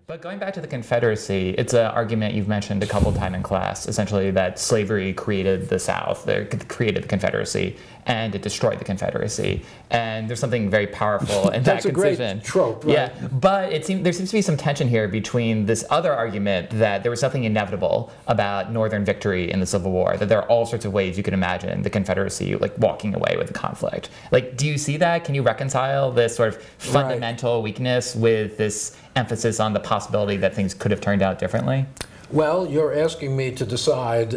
But going back to the Confederacy, it's an argument you've mentioned a couple times in class, essentially that slavery created the South, it created the Confederacy, and it destroyed the Confederacy. And there's something very powerful in that concision. That's a great trope, right? Yeah, but there seems to be some tension here between this other argument that there was something inevitable about Northern victory in the Civil War, that there are all sorts of ways you could imagine the Confederacy like walking away with the conflict. Like, do you see that? Can you reconcile this sort of fundamental weakness with this emphasis on the possibility that things could have turned out differently? Well, you're asking me to decide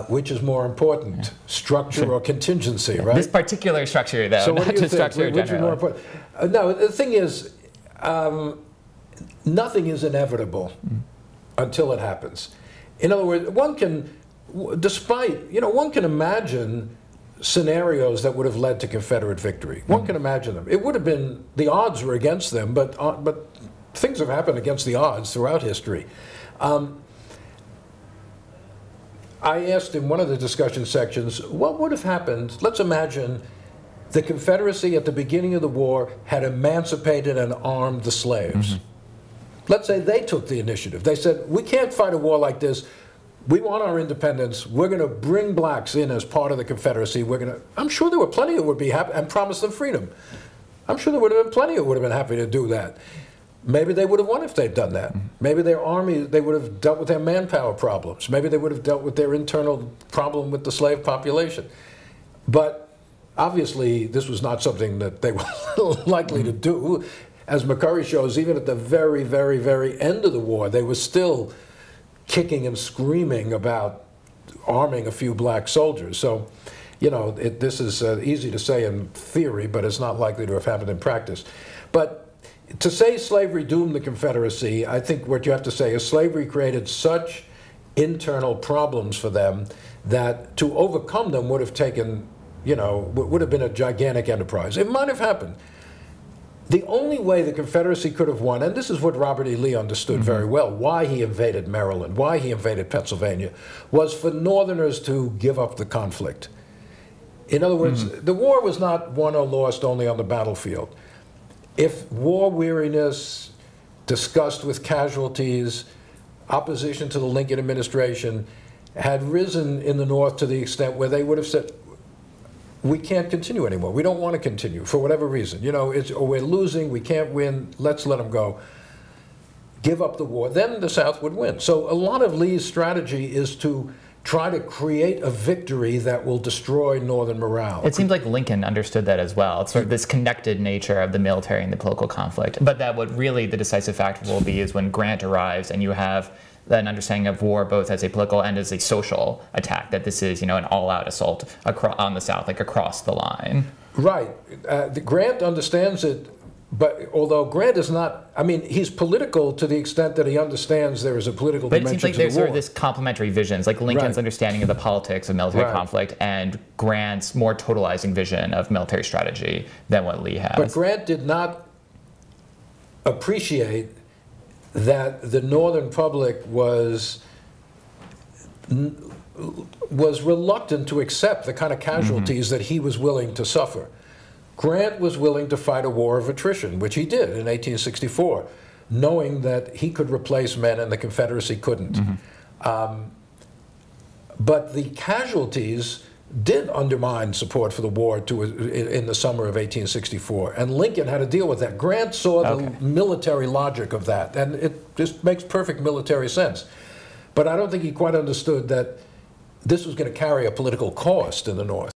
which is more important, structure or contingency, right? This particular structure, though, so what not do you just think? structure Which is more important? No, the thing is, nothing is inevitable until it happens. In other words, one can, one can imagine scenarios that would have led to Confederate victory. One can imagine them. It would have been, the odds were against them, but things have happened against the odds throughout history. I asked in one of the discussion sections, what would have happened? Let's imagine the Confederacy at the beginning of the war had emancipated and armed the slaves. Let's say they took the initiative. They said, we can't fight a war like this. We want our independence. We're going to bring blacks in as part of the Confederacy. I'm sure there were plenty who would be happy and promise them freedom. I'm sure there would have been plenty who would have been happy to do that. Maybe they would have won if they'd done that. Maybe their army, they would have dealt with their manpower problems. Maybe they would have dealt with their internal problem with the slave population. But obviously, this was not something that they were likely to do. As McCurry shows, even at the very, very, very end of the war, they were still kicking and screaming about arming a few black soldiers. So, this is easy to say in theory, but it's not likely to have happened in practice. But to say slavery doomed the Confederacy, I think what you have to say is slavery created such internal problems for them that to overcome them would have taken, would have been a gigantic enterprise. It might have happened. The only way the Confederacy could have won, and this is what Robert E. Lee understood very well, why he invaded Maryland, why he invaded Pennsylvania, was for Northerners to give up the conflict. In other words, the war was not won or lost only on the battlefield. If war weariness, disgust with casualties, opposition to the Lincoln administration had risen in the North to the extent where they would have said, we can't continue anymore. We don't want to continue for whatever reason. We're losing, we can't win, let's let them go. Give up the war. Then the South would win. So a lot of Lee's strategy is to try to create a victory that will destroy Northern morale. It seems like Lincoln understood that as well. It's sort of this connected nature of the military and the political conflict. But that what really the decisive factor will be is when Grant arrives and you have an understanding of war both as a political and as a social attack, that this is, an all-out assault on the South, like across the line. Right. Grant understands it. But although Grant is not, he's political to the extent that he understands there is a political dimension to the war. But it seems like there's sort of this complementary visions, like Lincoln's understanding of the politics of military conflict and Grant's more totalizing vision of military strategy than what Lee has. But Grant did not appreciate that the Northern public was reluctant to accept the kind of casualties that he was willing to suffer. Grant was willing to fight a war of attrition, which he did in 1864, knowing that he could replace men and the Confederacy couldn't. But the casualties did undermine support for the war in the summer of 1864, and Lincoln had to deal with that. Grant saw the military logic of that, and it just makes perfect military sense. But I don't think he quite understood that this was going to carry a political cost in the North.